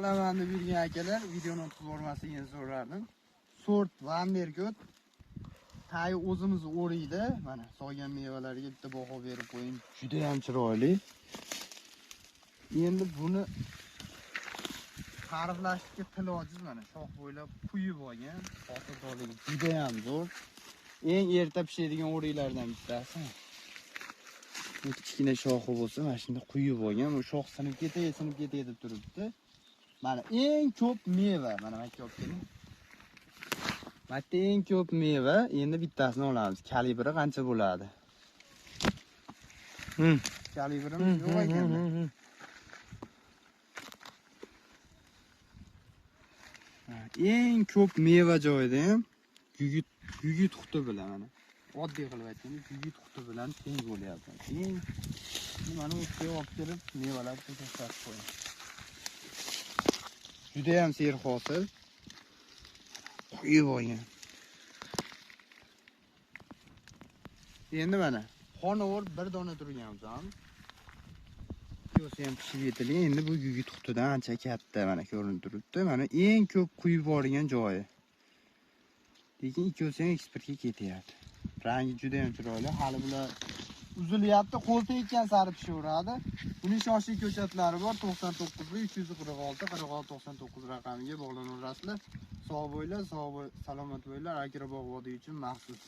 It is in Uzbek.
qilaman deb yurgan akalar videoni o'tib bormasligini so'radim. Sort Vandergut tay o'zimiz o'riydi. Mana solgan mevalarga bitta baho berib qo'ying. Juda ham chiroyli. Endi buni ta'riflashga til ojiz. Mana shox bo'ylab quyib olgan. Hosildorligi juda ham zo'r. Eng erta pishadigan o'riklardan bittasi. Bu kichkina shoxi bo'lsa, mana shunda quyib olgan. Bu shox sinib ketay deb turibdi. Mana eng ko'p meva, mana makka olib keling. Makka eng ko'p meva, endi bittasini olamiz. Kalibri qancha bo'ladi? Kalibrimiz yo'q ekan. Eng ko'p meva joyida ham gugit quti bilan mana. Oddiy qilib aytganda gugit quti bilan teng bo'lyapti. Eng mana ustiga olib kelib mevalarni tashlab qo'ying. Juda ham serhosil. Quyib olgan. Endi mana xonavor bir dona turganmiz ham. Yo'si ham pishib yetilgan. Endi bu gugit qutidan ancha katta mana ko'rinib turibdi. Mana eng ko'p quyib yuborgan joyi. Lekin ikkosi ham eksportga ketyapti. Rangi juda ham chiroyli. Hali bular uzilyapti, qo'l tekkan sari pishaveradi. Buning shoshli ko'chatlari bor. 99 346 46 99 raqamiga bog'lanaverasizlar. Sog' bo'linglar, salomat bo'linglar. Akrabog' vodiy uchun maxsus.